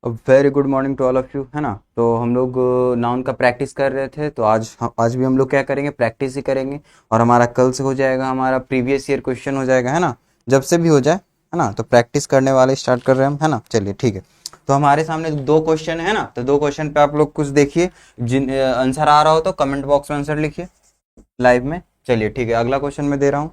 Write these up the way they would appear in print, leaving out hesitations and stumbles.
Very good morning to all of you, है ना। तो हम लोग नाउन का प्रैक्टिस कर रहे थे, तो आज भी हम लोग क्या करेंगे, प्रैक्टिस ही करेंगे। और हमारा कल से हो जाएगा, हमारा प्रीवियस ईयर क्वेश्चन हो जाएगा, है ना। जब से भी हो जाए, है ना। तो प्रैक्टिस करने वाले स्टार्ट कर रहे हैं हम, है ना। चलिए ठीक है। तो हमारे सामने दो क्वेश्चन है ना, तो दो क्वेश्चन पे आप लोग कुछ देखिए। जिन आंसर आ रहा हो तो कमेंट बॉक्स में आंसर लिखिए लाइव में। चलिए ठीक है, अगला क्वेश्चन मैं दे रहा हूँ।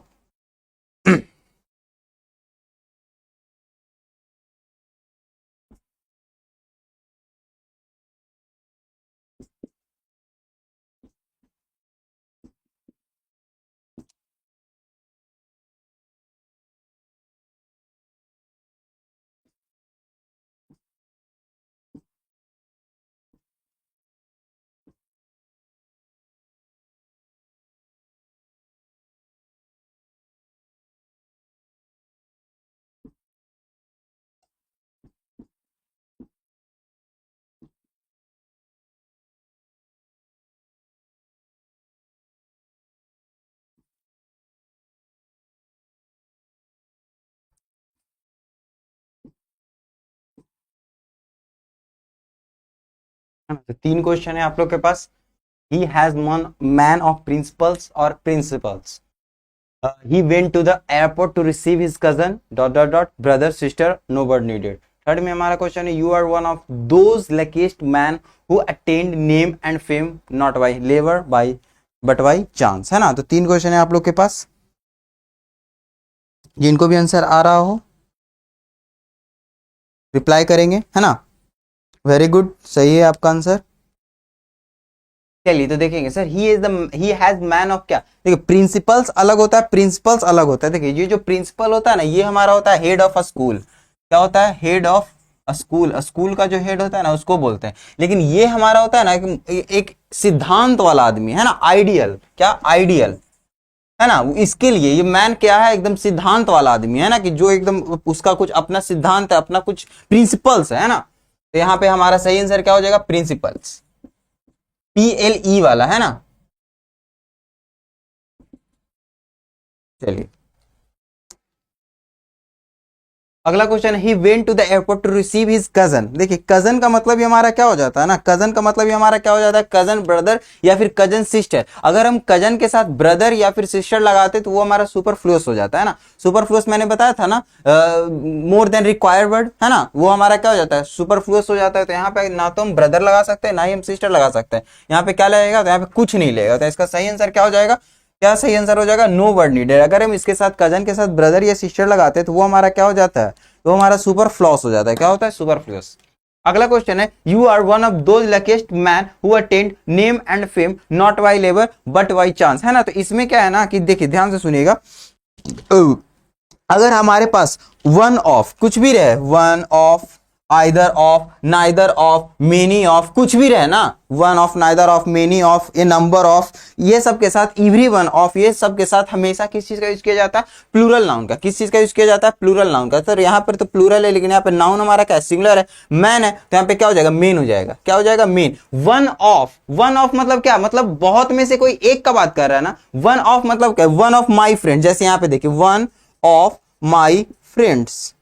है ना? तो तीन क्वेश्चन है आप लोग के पास। He has one man of principles or principles. He went to the airport to receive his cousin dot dot dot brother sister no word needed. Third में हमारा क्वेश्चन है, you are one of those luckiest man who attained name and fame not by labor by but by chance, है ना। तो तीन question है आप लोग के पास, जिनको भी आंसर आ रहा हो रिप्लाई करेंगे, है ना। वेरी गुड, सही है आपका आंसर। चलिए तो देखेंगे sir, he has man of क्या। देखिए प्रिंसिपल्स अलग होता है, प्रिंसिपल्स अलग होता है। देखिए ये जो प्रिंसिपल होता है ना, ये हमारा होता है हेड ऑफ अ स्कूल। क्या होता है? Head of a school. School का जो हेड होता है ना, उसको बोलते हैं। लेकिन ये हमारा होता है ना एक सिद्धांत वाला आदमी, है ना। आइडियल, क्या आइडियल, है ना। इसके लिए ये मैन क्या है, एकदम सिद्धांत वाला आदमी, है ना, कि जो एकदम उसका कुछ अपना सिद्धांत है, अपना कुछ प्रिंसिपल्स है ना। तो यहाँ पे हमारा सही आंसर क्या हो जाएगा? प्रिंसिपल्स, PLE वाला, है ना। चलिए अगला question, he went to the airport to receive his cousin. देखिए कजन का मतलब ही हमारा क्या हो जाता है ना, कजन का मतलब ही हमारा क्या हो जाता है, कजन ब्रदर या फिर कजन सिस्टर। अगर हम कजन के साथ ब्रदर या फिर सिस्टर लगाते तो वो हमारा सुपरफ्लुअस हो जाता है ना। सुपरफ्लुअस मैंने बताया था ना, मोर देन रिक्वायर्ड वर्ड, है ना। वो हमारा क्या हो जाता है, सुपरफ्लुअस हो जाता है। तो यहाँ पे ना तो हम ब्रदर लगा सकते हैं, ना ही हम सिस्टर लगा सकते हैं। यहाँ पे क्या लगेगा? तो यहाँ पे कुछ नहीं लगेगा। तो इसका सही आंसर क्या हो जाएगा? क्या सही आंसर हो जाएगा? No word needed. अगर हम इसके साथ कजन के साथ ब्रदर या सिस्टर लगाते हैं तो वो हमारा क्या हो जाता है, तो हमारा सुपर फ्लॉस हो जाता है। क्या होता है? Superfluous. अगला क्वेश्चन है, you are one of those luckiest man who attend name and fame not by labour but by chance, है ना। तो इसमें क्या है ना कि देखिए ध्यान से सुनिएगा, अगर हमारे पास वन ऑफ कुछ भी रहे, one of, either of, neither of, many of, कुछ भी रहे ना, one of, neither of, many of, A number of, ये सब के साथ, एवरी वन ऑफ, ये सब के साथ हमेशा किस चीज का यूज किया जाता है? प्लूरल नाउन का। किस चीज का यूज किया जाता है? प्लूरल नाउन का। तो यहाँ पर तो प्लूरल है, लेकिन यहाँ पे नाउन हमारा क्या है? सिंगुलर है, मैन है। तो यहाँ पे क्या हो जाएगा? मेन हो जाएगा। क्या हो जाएगा? Main. One of, one of मतलब क्या? मतलब बहुत में से कोई एक का बात कर रहा है ना। वन ऑफ मतलब क्या? One of my friend. जैसे यहाँ पे देखिए, one of my friends,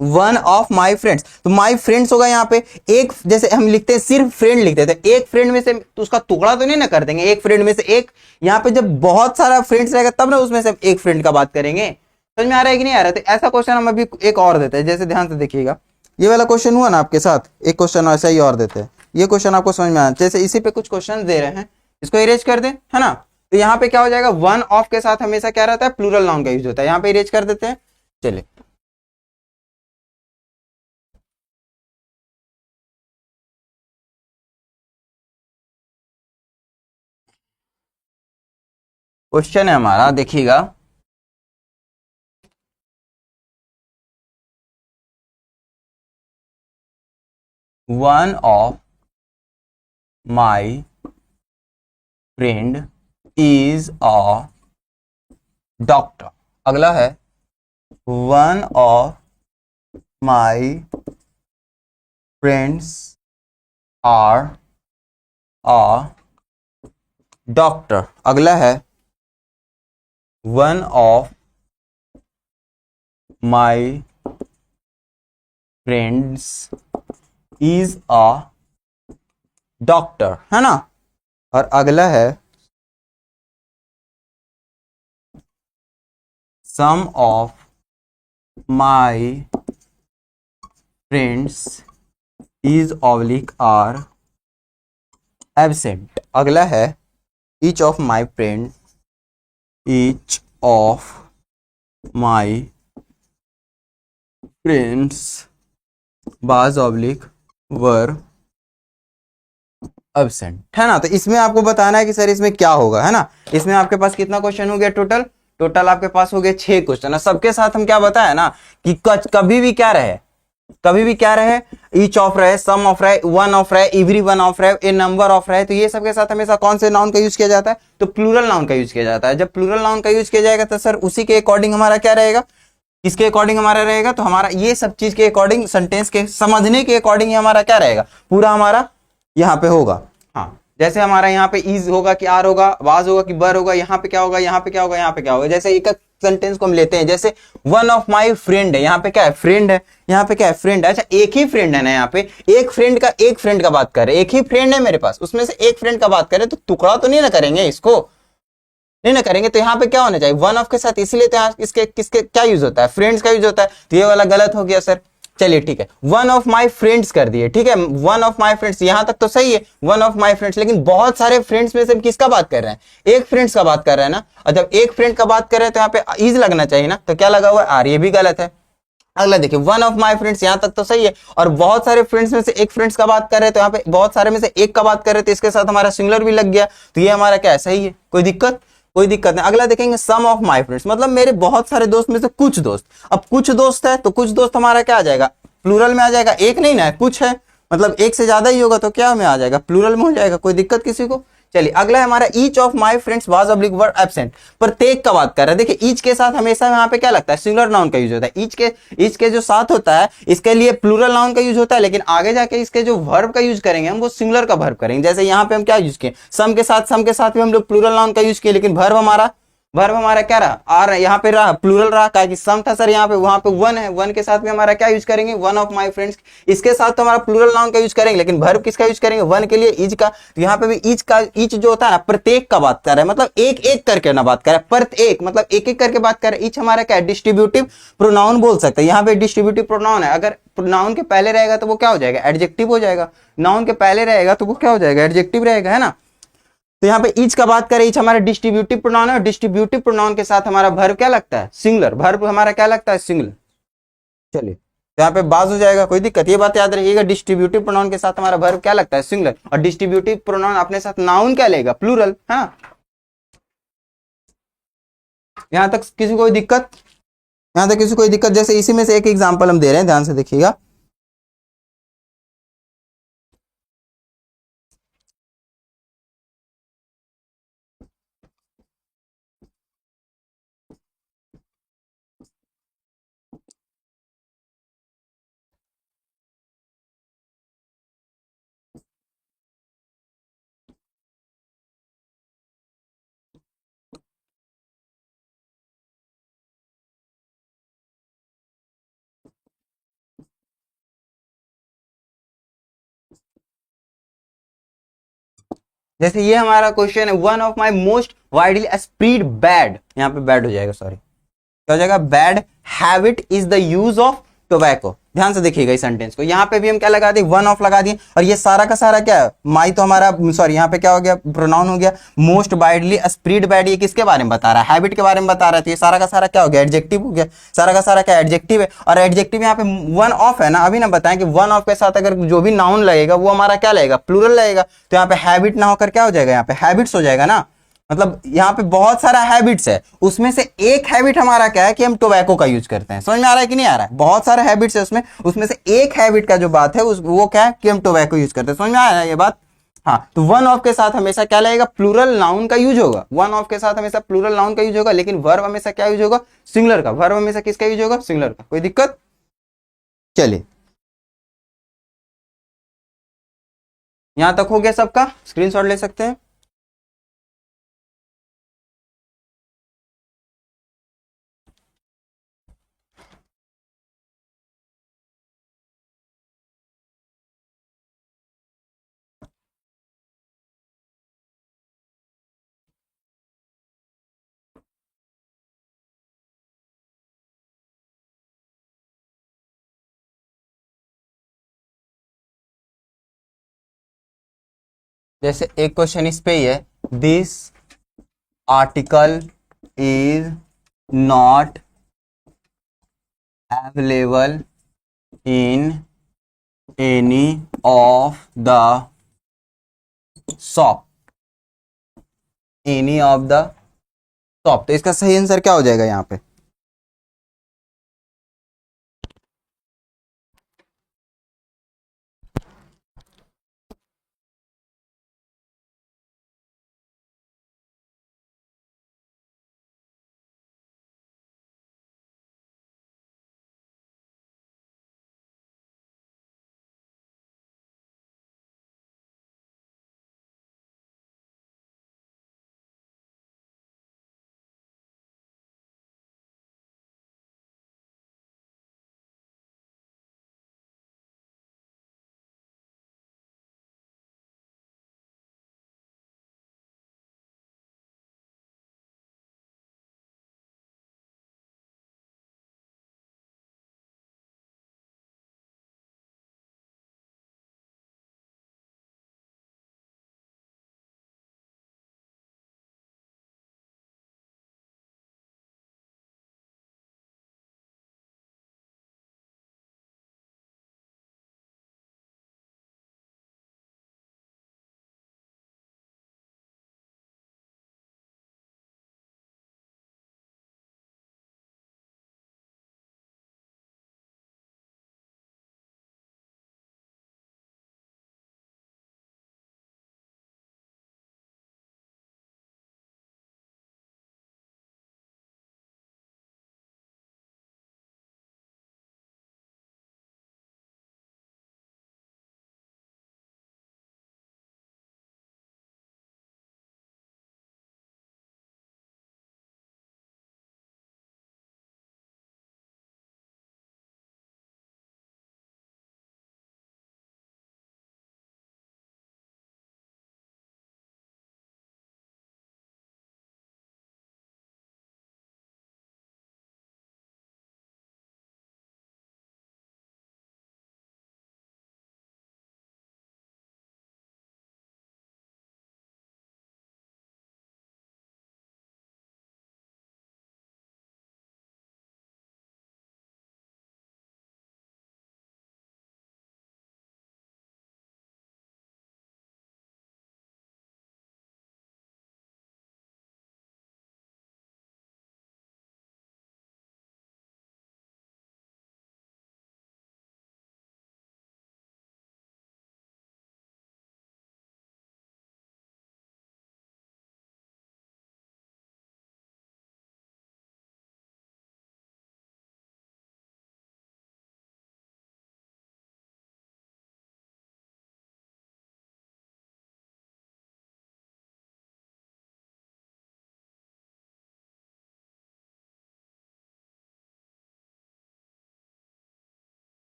one of my friends. तो माई फ्रेंड्स होगा यहाँ पे एक, जैसे हम लिखते हैं सिर्फ फ्रेंड लिखते थे, एक फ्रेंड में से तो उसका टुकड़ा तो नहीं ना कर देंगे, एक फ्रेंड में से एक। यहाँ पे जब बहुत सारा फ्रेंड्स रहेगा तब ना उसमें से एक फ्रेंड का बात करेंगे। समझ में आ रहा है कि नहीं आ रहा है? तो ऐसा क्वेश्चन हम अभी एक और देते हैं, जैसे ध्यान से देखिएगा। ये वाला क्वेश्चन हुआ ना आपके साथ, एक क्वेश्चन ऐसा ही और देते हैं। ये क्वेश्चन आपको समझ में आया, जैसे इसी पे कुछ क्वेश्चन दे रहे हैं, इसको इरेज कर दें, है ना। तो यहाँ पे क्या हो जाएगा? वन ऑफ के साथ हमेशा क्या रहता है? प्लूरल नाउन का यूज होता है। यहाँ पे इरेज कर देते हैं। चलिए क्वेश्चन है हमारा, देखिएगा। One of my friend is a doctor. अगला है, one of my friends are a doctor. अगला है, one of my friends is a doctor, है ना। और अगला है some of my friends is oblique are absent. अगला है each of my friend, each of my friends was oblique were absent, है ना। तो इसमें आपको बताना है कि सर इसमें क्या होगा, है ना। इसमें आपके पास कितना क्वेश्चन हो गया टोटल, टोटल आपके पास हो गए 6 क्वेश्चन। सबके साथ हम क्या बताया ना कि कभी भी क्या रहे, कभी भी क्या रहे, ईच ऑफ रहे, सम ऑफ रहे, वन ऑफ रहे, एवरी वन ऑफ रहे, ए नंबर ऑफ रहे, तो ये सबके साथ हमेशा कौन से नाउन का यूज किया जाता है, तो प्लूरल नाउन का यूज किया जाता है। जब प्लूरल नाउन का यूज किया जाएगा तो सर उसी के अकॉर्डिंग हमारा क्या रहेगा, किसके अकॉर्डिंग हमारा रहेगा, तो हमारा ये सब चीज के अकॉर्डिंग, सेंटेंस के समझने के अकॉर्डिंग हमारा क्या रहेगा, पूरा हमारा यहाँ पे होगा। हाँ, जैसे हमारा यहाँ पे इज होगा कि आर होगा, वाज होगा कि बर होगा, यहाँ पे क्या होगा, यहाँ पे क्या होगा, यहाँ पे क्या होगा। जैसे एक सेंटेंस को हम लेते हैं, जैसे वन ऑफ माई फ्रेंड है, यहाँ पे क्या है, फ्रेंड है, यहाँ पे क्या है, फ्रेंड है। अच्छा, एक ही फ्रेंड है ना, यहाँ पे एक फ्रेंड का बात कर रहे, एक ही फ्रेंड है मेरे पास, उसमें से एक फ्रेंड का बात करें तो टुकड़ा तो नहीं ना करेंगे इसको, नहीं ना करेंगे। तो यहाँ पे क्या होना चाहिए, वन ऑफ के साथ, इसीलिए तो यहाँ इसके किसके क्या यूज होता है, फ्रेंड्स का यूज होता है। तो ये वाला गलत हो गया सर। चलिए ठीक है, वन ऑफ माई फ्रेंड्स कर दिए, ठीक है, वन ऑफ माई फ्रेंड्स, यहां तक तो सही है, वन ऑफ माई फ्रेंड्स। लेकिन बहुत सारे फ्रेंड्स में से किसका बात कर रहे हैं, एक फ्रेंड्स का बात कर रहे हैं ना। और जब एक फ्रेंड का बात कर रहे हैं तो यहाँ पे इज लगना चाहिए ना, तो क्या लगा हुआ है, आर, ये भी गलत है। अगला देखिए, वन ऑफ माई फ्रेंड्स, यहां तक तो सही है, और बहुत सारे फ्रेंड्स में से एक फ्रेंड्स का बात कर रहे हैं, तो यहाँ पे बहुत सारे में से एक का बात कर रहे थे, इसके साथ हमारा सिंगुलर भी लग गया, तो ये हमारा क्या है, सही है, कोई दिक्कत, कोई दिक्कत नहीं। अगला देखेंगे, सम ऑफ माई फ्रेंड्स, मतलब मेरे बहुत सारे दोस्त में से कुछ दोस्त। अब कुछ दोस्त है तो कुछ दोस्त हमारा क्या आ जाएगा, प्लूरल में आ जाएगा, एक नहीं ना, कुछ है, मतलब एक से ज्यादा ही होगा तो क्या में आ जाएगा, प्लूरल में हो जाएगा, कोई दिक्कत किसी को। चलिए अगला है हमारा, each of my friends was oblique were absent, प्रत्येक का बात कर रहा है। देखिए ईच के साथ हमेशा यहाँ पे क्या लगता है, सिंगुलर नाउन का यूज होता है। ईच के जो साथ होता है इसके लिए प्लूरल नाउन का यूज होता है, लेकिन आगे जाके इसके जो वर्ब का यूज करेंगे हम, वो सिंगुलर का वर्ब करेंगे। जैसे यहाँ पे हम क्या यूज किए, सम के साथ भी हम लोग प्लूरल नाउन का यूज किए, लेकिन वर्ब हमारा क्या रहा, आ रहा, यहाँ पे रहा प्लूरल रहा, क्या कि सम था सर यहाँ पे, वहां पे वन है, वन के साथ में हमारा क्या यूज करेंगे, वन ऑफ माई फ्रेंड्स। इसके साथ तो हमारा प्लूरल नाउन का यूज करेंगे, लेकिन वर्ब किसका यूज करेंगे, वन के लिए इज का। तो यहाँ पे भी इज का, इच जो होता है ना, प्रत्येक का बात कर रहा है, मतलब एक एक करके ना बात कर रहा है, प्रत्येक मतलब एक एक करके बात कर रहा है। इच हमारा क्या है, डिस्ट्रीब्यूटिव प्रोनाउन बोल सकते हैं, यहाँ पे डिस्ट्रीब्यूटिव प्रोनाउन है। अगर नाउन के पहले रहेगा तो वो क्या हो जाएगा, एडजेक्टिव हो जाएगा, नाउन के पहले रहेगा तो वो क्या हो जाएगा, एडजेक्टिव रहेगा, है ना। तो यहाँ पे ईच का बात करें, ईच हमारा डिस्ट्रीब्यूटिव प्रोनाउन है, और डिस्ट्रीब्यूटिव प्रोनाउन के साथ हमारा वर्ब क्या लगता है, सिंगुलर, वर्ब हमारा क्या लगता है, सिंगुलर। चलिए तो यहाँ पे बाज हो जाएगा, कोई दिक्कत, ये बात याद रखिएगा, डिस्ट्रीब्यूटिव प्रोनाउन के साथ हमारा वर्ब क्या लगता है, सिंगुलर, और डिस्ट्रीब्यूटिव प्रोनाउन अपने साथ नाउन क्या लेगा, प्लूरल, है ना। यहाँ तक किसी को कोई दिक्कत, यहाँ तक किसी को कोई दिक्कत। जैसे इसी में से एक एग्जाम्पल हम दे रहे हैं, ध्यान से देखिएगा। जैसे ये हमारा क्वेश्चन है, one of my most widely spread bad, यहाँ पे बैड हो जाएगा, सॉरी, क्या हो जाएगा, bad habit is the use of tobacco. ध्यान से देखिएगा इस सेंटेंस को, यहां पे भी हम क्या लगा दिए, वन ऑफ लगा दिए, और ये सारा का सारा क्या है, माई तो हमारा, सॉरी यहाँ पे क्या हो गया, प्रोनाउन हो गया, मोस्ट वाइडली स्प्रेड बैड, ये किसके बारे में बता रहा है, हैबिट के बारे में बता रहा है, तो ये सारा का सारा क्या हो गया, एडजेक्टिव हो गया, सारा का सारा क्या एडजेक्टिव है। और एडजेक्टिव यहाँ पे वन ऑफ है ना, अभी ना बताएं कि वन ऑफ के साथ अगर जो भी नाउन लगेगा वो हमारा क्या लगेगा, प्लूरल लगेगा। तो यहाँ पे हैबिट ना होकर क्या हो जाएगा, यहाँ पे हैबिट्स हो जाएगा ना। मतलब यहाँ पे बहुत सारा हैबिट्स है, उसमें से एक हैबिट हमारा क्या है कि हम टोबैको का यूज करते हैं। समझ में आ रहा है कि नहीं आ रहा है, बहुत सारे हैबिट्स है उसमें, उसमें से एक हैबिट का जो बात है वो क्या है कि हम टोबैको यूज करते हैं। समझ में आ रहा है ये बात। हाँ, तो वन ऑफ के साथ हमेशा क्या लगेगा, प्लूरल नाउन का यूज होगा, वन ऑफ के साथ हमेशा प्लूरल नाउन का यूज होगा, लेकिन वर्ब हमेशा क्या यूज होगा, सिंगुलर का। वर्ब हमेशा किसका यूज होगा, सिंगुलर का। कोई दिक्कत। चलिए यहां तक हो गया सबका, स्क्रीनशॉट ले सकते हैं। जैसे एक क्वेश्चन इस पे ही है, this article is not available in any of the shop, any of the shop. तो इसका सही आंसर क्या हो जाएगा यहाँ पे?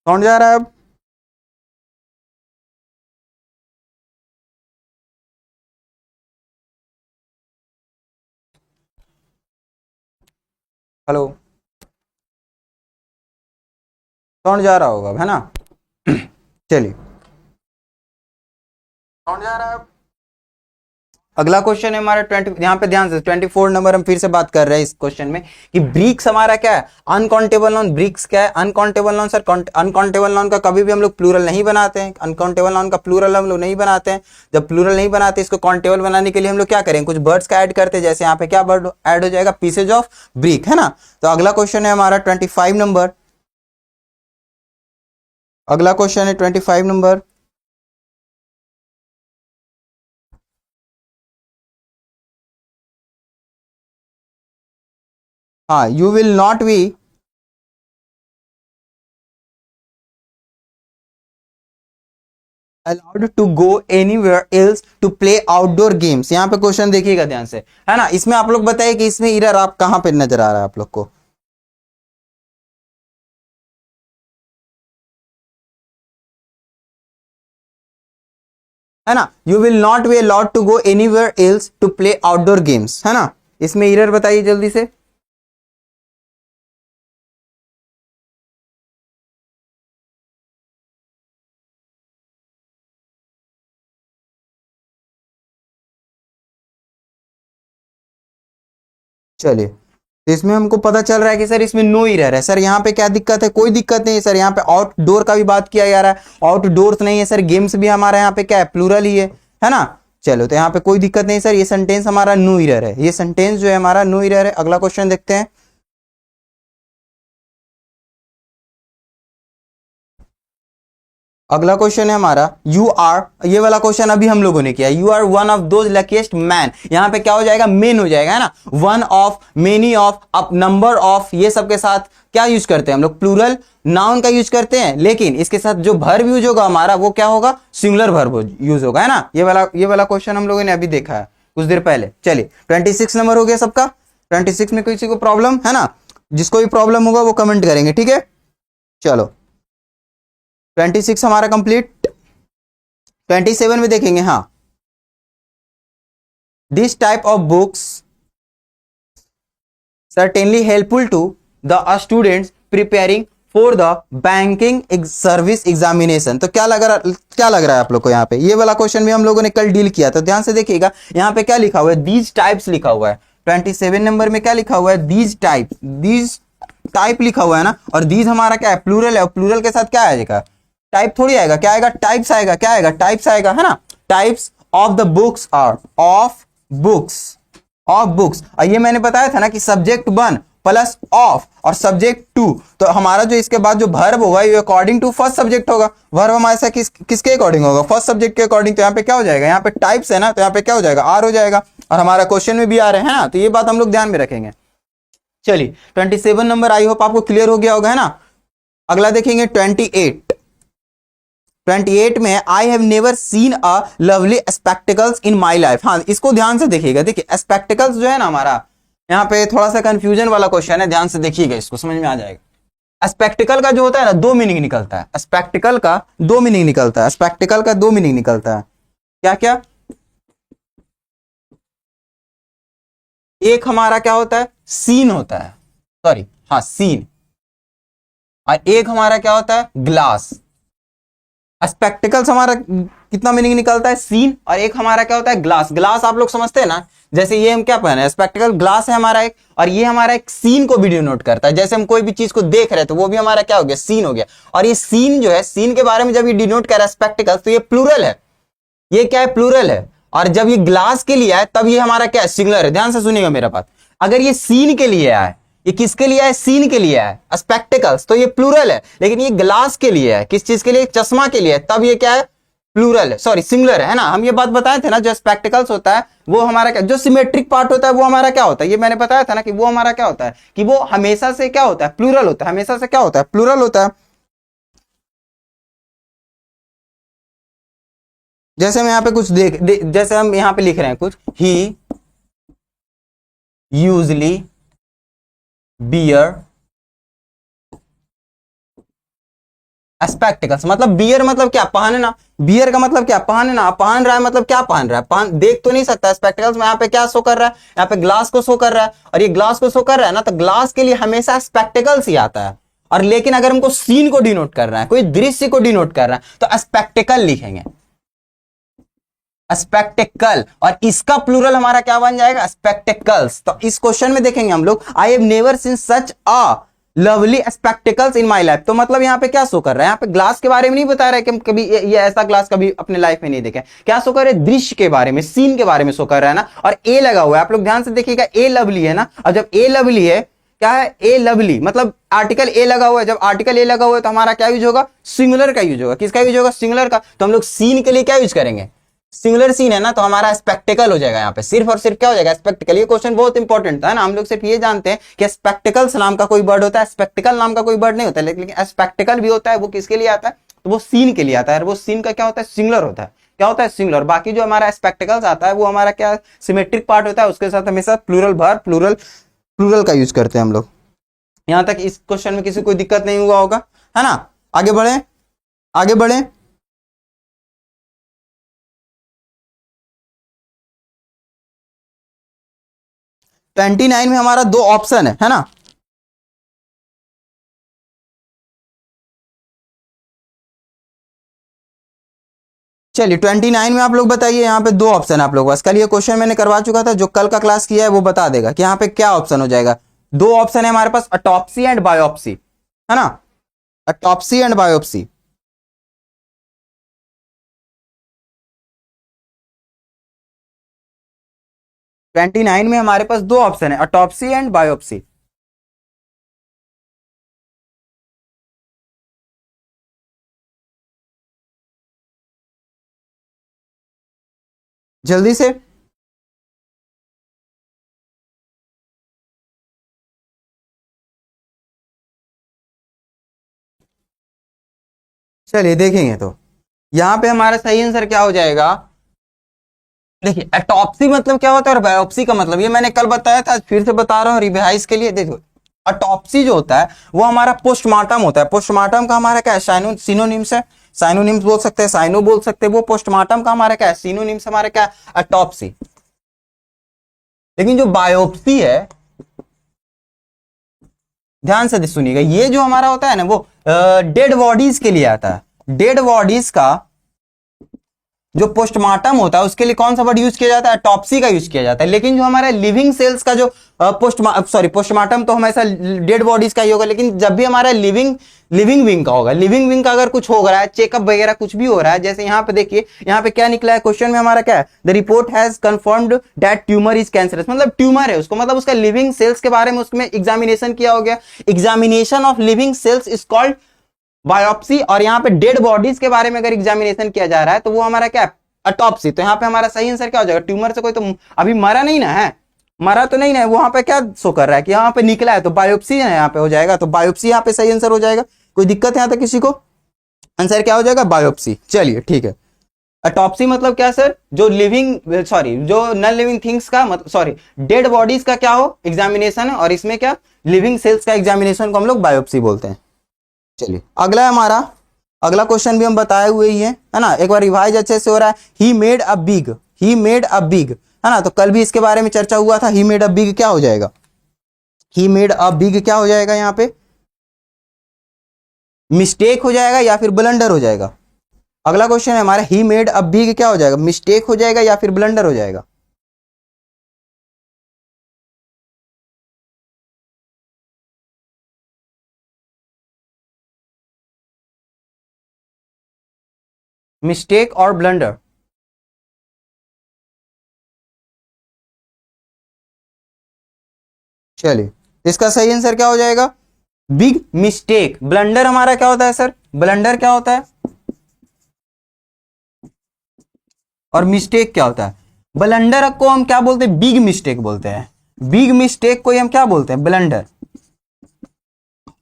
कौन जा रहा है अब? हेलो, कौन जा रहा होगा अब, है ना? चलिए, कौन जा रहा है अब? अगला क्वेश्चन है हमारा 20, यहाँ पे ध्यान से 24 नंबर हम फिर से बात कर रहे हैं इस क्वेश्चन में कि ब्रिक्स हमारा क्या है? Uncountable noun. ब्रिक्स क्या है? Uncountable noun. Sir uncountable noun का कभी भी हम लोग प्लूरल नहीं बनाते हैं, अनकाउंटेबल नॉन का प्लूरल हम लोग नहीं बनाते हैं। जब प्लूरल नहीं बनाते, इसको काउंटेबल बनाने के लिए हम लोग क्या करेंगे? कुछ वर्ड्स का ऐड करते हैं। जैसे यहाँ पे क्या वर्ड ऐड हो जाएगा? पीसेज ऑफ ब्रिक, है ना? तो अगला क्वेश्चन है हमारा 25 नंबर। अगला क्वेश्चन है 25 नंबर। हाँ, you will not B allowed to go anywhere else to play outdoor games। यहाँ पे क्वेश्चन देखिएगा ध्यान से, है ना? इसमें आप लोग बताइए कि इसमें इरर आप कहाँ पे नजर आ रहा है आप लोग को? है ना? You will not be allowed to go anywhere else to play outdoor games, है ना? इसमें एरर बताइए जल्दी से। चलिए, तो इसमें हमको पता चल रहा है कि सर इसमें नो एरर है। सर यहाँ पे क्या दिक्कत है? कोई दिक्कत नहीं है सर। यहाँ पे आउटडोर का भी बात किया जा रहा है, आउटडोर्स नहीं है सर। गेम्स भी हमारा यहाँ पे क्या है, प्लूरल ही है ना। चलो, तो यहाँ पे कोई दिक्कत नहीं सर, ये सेंटेंस हमारा नो एरर है, ये सेंटेंस जो है हमारा नो एरर है। अगला क्वेश्चन देखते हैं। अगला क्वेश्चन है हमारा, यू आर, ये वाला क्वेश्चन अभी हम लोगों ने किया, you are one of those luckiest man. यहां पे क्या हो जाएगा, मेन हो जाएगा, है ना। One of, many of, up, number of, ये सब के साथ क्या यूज करते हैं हम लोग, प्लूरल नाउन का यूज करते हैं। लेकिन इसके साथ जो वर्ब यूज होगा हमारा, वो क्या होगा, सिंगुलर वर्ब यूज होगा, है ना। ये वाला क्वेश्चन हम लोगों ने अभी देखा है कुछ देर पहले। चलिए, 26 नंबर हो गया सबका। 26 में किसी को प्रॉब्लम है ना, जिसको भी प्रॉब्लम होगा वो कमेंट करेंगे, ठीक है। चलो, 26 हमारा कंप्लीट। 27 में देखेंगे, हाँ, this type of books certainly helpful to the students preparing for the banking service examination. तो क्या लग रहा है आप लोग को यहाँ पे? ये वाला क्वेश्चन भी हम लोगों ने कल डील किया, तो ध्यान से देखिएगा। यहाँ पे क्या लिखा हुआ है, दीज टाइप्स लिखा हुआ है। 27 नंबर में क्या लिखा हुआ है, दीज टाइप लिखा हुआ है ना। और दीज हमारा क्या है, प्लूरल है, और प्लूरल के साथ क्या आएगा, टाइप थोड़ी आएगा, क्या आएगा, टाइप्स आएगा। क्या आएगा, टाइप्स आएगा, है ना। Types of the books are, of books. और ये मैंने बताया था ना कि सब्जेक्ट 1 प्लस ऑफ और सब्जेक्ट 2, तो हमारा जो इसके बाद जो वर्ब होगा ये अकॉर्डिंग टू फर्स्ट सब्जेक्ट होगा। वर्ब हमारे साथ किसके अकॉर्डिंग होगा, फर्स्ट सब्जेक्ट के अकॉर्डिंग। तो यहाँ पे क्या हो जाएगा, यहाँ पे टाइप्स है ना, तो यहाँ पे क्या हो जाएगा, आर हो जाएगा। और हमारा क्वेश्चन में भी आ रहे हैं ना, तो ये बात हम लोग ध्यान में रखेंगे। चलिए, 27 नंबर आई होप आपको क्लियर हो गया होगा, है ना। अगला देखेंगे 28 में, I have never seen a lovely spectacles in my life. हाँ, इसको ध्यान से देखिएगा। देखिए, स्पेक्टिकल्स जो है ना हमारा, यहाँ पे थोड़ा सा कंफ्यूजन वाला क्वेश्चन है, ध्यान से देखिएगा, इसको समझ में आ जाएगा। स्पेक्टिकल का जो होता है ना, दो मीनिंग निकलता है। स्पेक्टिकल का दो मीनिंग निकलता है। स्पेक्टिकल का दो मीनिंग निकलता है। क्या क्या? एक हमारा क्या होता है, सीन होता है, सॉरी, हाँ, सीन। और एक हमारा क्या होता है, ग्लास। स्पेक्टिकल्स हमारा कितना मीनिंग निकलता है, सीन, और एक हमारा क्या होता है, ग्लास। ग्लास आप लोग समझते हैं ना, जैसे ये हम क्या पहने हैं, स्पेक्टिकल ग्लास है हमारा एक, और ये हमारा एक सीन को भी डिनोट करता है। जैसे हम कोई भी चीज को देख रहे हैं तो वो भी हमारा क्या हो गया, सीन हो गया। और ये सीन जो है, सीन के बारे में जब ये डिनोट कर रहा है स्पेक्टिकल्स, तो ये प्लूरल है। ये क्या है, प्लूरल है। और जब ये ग्लास के लिए आए तब ये हमारा क्या है, सिंगुलर है। ध्यान से सुनिएगा मेरा बात। अगर ये सीन के लिए आए, ये किसके लिए है, सीन के लिए है, स्पेक्टिकल्स, तो ये प्लूरल है। लेकिन ये ग्लास के लिए है, किस चीज के लिए, चश्मा के लिए, तब ये क्या है, प्लूरल है, सॉरी, सिंगुलर है ना। हम ये बात बताए थे ना, जो स्पेक्टिकल्स होता है वो हमारा क्या, जो सिमेट्रिक पार्ट होता है वो हमारा क्या होता है, ये मैंने बताया था ना कि वो हमारा क्या होता है, कि वो हमेशा से क्या होता है, प्लूरल होता है। हमेशा से क्या होता है, प्लूरल होता है। जैसे हम यहाँ पे कुछ जैसे हम यहाँ पे लिख रहे हैं कुछ, ही यूजली बियर स्पेक्टिकल्स, मतलब बियर मतलब क्या, पहनना। बियर का मतलब क्या, पहनना। पहन रहा है मतलब क्या, पहन रहा है, देख तो नहीं सकता। स्पेक्टिकल्स में यहाँ पे क्या शो कर रहा है, यहाँ पे ग्लास को शो कर रहा है, और ये ग्लास को शो कर रहा है ना, तो ग्लास के लिए हमेशा स्पेक्टिकल्स ही आता है। और लेकिन अगर हमको सीन को डिनोट करना है, कोई दृश्य को डिनोट कर रहा है, तो स्पेक्टिकल लिखेंगे, स्पेक्टिकल। और इसका प्लूरल हमारा क्या बन जाएगा, स्पेक्टिकल्स। तो इस क्वेश्चन में देखेंगे हम लोग, I have never seen such a lovely spectacles in my life. तो मतलब यहाँ पे क्या शो कर रहा है, यहाँ पे ग्लास के बारे में नहीं बता रहा है कि हम कभी ये ऐसा ग्लास कभी अपने लाइफ में नहीं देखे। क्या शो कर रहा है, दृश्य के बारे में, सीन के बारे में शो कर रहा है ना। और ए लगा हुआ है, आप लोग ध्यान से देखिएगा, ए लवली है ना। और जब ए लवली है, क्या है, ए लवली, मतलब आर्टिकल ए लगा हुआ है। जब आर्टिकल ए लगा हुआ है तो हमारा क्या यूज होगा, सिंगुलर का यूज होगा। किसका यूज होगा, सिंगुलर का। तो हम लोग सीन के लिए क्या यूज करेंगे, सिंगुलर सीन है ना, तो हमारा स्पेक्टिकल हो जाएगा। यहाँ पे सिर्फ और सिर्फ क्या हो जाएगा, स्पेक्टिकल। ये क्वेश्चन बहुत इंपॉर्टेंट था, है ना। हम लोग सिर्फ ये जानते हैं कि स्पेक्टिकल्स नाम का कोई वर्ड होता है, स्पेक्टिकल नाम का कोई वर्ड नहीं होता है। लेकिन स्पेक्टिकल भी होता है, वो किसके लिए आता है, तो वो सीन के लिए आता है। और वो सीन का क्या होता है, सिंगुलर होता है। क्या होता है, सिंगुलर। बाकी जो हमारा स्पेक्टिकल्स आता है वो हमारा क्या, सिमेट्रिक पार्ट होता है, उसके साथ हमेशा प्लूरल भर, प्लूरल का यूज करते हैं हम लोग। यहां तक इस क्वेश्चन में किसी को दिक्कत नहीं हुआ होगा, है ना। आगे बढ़े, आगे बढ़े। 29 में हमारा दो ऑप्शन है ना। चलिए 29 में आप लोग बताइए, यहाँ पे दो ऑप्शन है आप लोग बस। कल ये क्वेश्चन मैंने करवा चुका था, जो कल का क्लास किया है वो बता देगा कि यहाँ पे क्या ऑप्शन हो जाएगा। दो ऑप्शन है हमारे पास, ऑटोप्सी एंड बायोप्सी, है ना, autopsy and biopsy. Twenty nine में हमारे पास दो ऑप्शन है, ऑटोप्सी एंड बायोप्सी। जल्दी से। चलिए देखेंगे तो यहां पे हमारा सही आंसर क्या हो जाएगा। देखिए ऑटोप्सी मतलब क्या होता है और बायोप्सी का मतलब, ये मैंने कल बताया था, फिर से बता रहा हूँ रिवाइज के लिए। देखो ऑटोप्सी जो होता है वो हमारा पोस्टमार्टम होता है। पोस्टमार्टम का हमारा क्या है, सिनोनिम्स है, साइनोनिम्स बोल सकते हैं, साइनो बोल सकते हैं। वो पोस्टमार्टम का हमारा क्या है, सिनोनिम्स हमारा क्या है, ऑटोप्सी। लेकिन जो बायोप्सी है, ध्यान से सुनिएगा, ये जो हमारा होता है ना वो डेड बॉडीज के लिए आता है। डेड बॉडीज का जो पोस्टमार्टम होता है उसके लिए कौन सा वर्ड यूज किया जाता है, ऑटोप्सी का यूज किया जाता है। लेकिन जो हमारा लिविंग सेल्स का जो पोस्टमार्टम तो हमेशा डेड बॉडीज का ही होगा, लेकिन जब भी हमारा लिविंग विंग का होगा, लिविंग विंग का अगर कुछ हो रहा है, चेकअप वगैरह कुछ भी हो रहा है, जैसे यहाँ पे देखिए, यहाँ पे क्या निकला है क्वेश्चन में हमारा क्या है, the report has confirmed that tumour is cancerous, मतलब ट्यूमर है उसको, मतलब उसका लिविंग सेल्स के बारे में उसमें एग्जामिनेशन किया हो गया। Examination of living cells is called biopsy. और यहाँ पे डेड बॉडीज के बारे में अगर एग्जामिनेशन किया जा रहा है तो वो हमारा क्या है, ऑटोप्सी। तो यहाँ पे हमारा सही आंसर क्या हो जाएगा, ट्यूमर से कोई तो अभी मरा नहीं ना है, मरा तो नहीं ना है, वहां पे क्या शो कर रहा है कि यहाँ पे निकला है, तो बायोप्सी है यहाँ पे हो जाएगा। तो बायोप्सी यहाँ पे सही आंसर हो जाएगा। कोई दिक्कत है यहाँ तक किसी को, आंसर क्या हो जाएगा, बायोप्सी। चलिए ठीक है। ऑटोप्सी मतलब क्या सर, जो जो नॉन लिविंग थिंग्स का मतलब डेड बॉडीज का क्या हो एग्जामिनेशन है, और इसमें क्या लिविंग सेल्स का एग्जामिनेशन को हम लोग बायोप्सी बोलते हैं। चलिए अगला है हमारा, अगला क्वेश्चन भी हम बताए हुए ही है ना, एक बार रिवाइज अच्छे से हो रहा है। He made a big, he made a big, है ना, तो कल भी इसके बारे में चर्चा हुआ था। ही मेड अ बिग क्या हो जाएगा, ही मेड अ बिग क्या हो जाएगा, यहाँ पे मिस्टेक हो जाएगा या फिर ब्लंडर हो जाएगा। अगला क्वेश्चन है हमारा, ही मेड अ बिग क्या हो जाएगा, मिस्टेक हो जाएगा या फिर ब्लंडर हो जाएगा। मिस्टेक और ब्लंडर, चलिए इसका सही आंसर क्या हो जाएगा, बिग मिस्टेक। ब्लंडर हमारा क्या होता है सर, ब्लंडर क्या होता है और मिस्टेक क्या होता है। ब्लंडर को हम क्या बोलते हैं, बिग मिस्टेक बोलते हैं। बिग मिस्टेक को हम क्या बोलते हैं, ब्लंडर।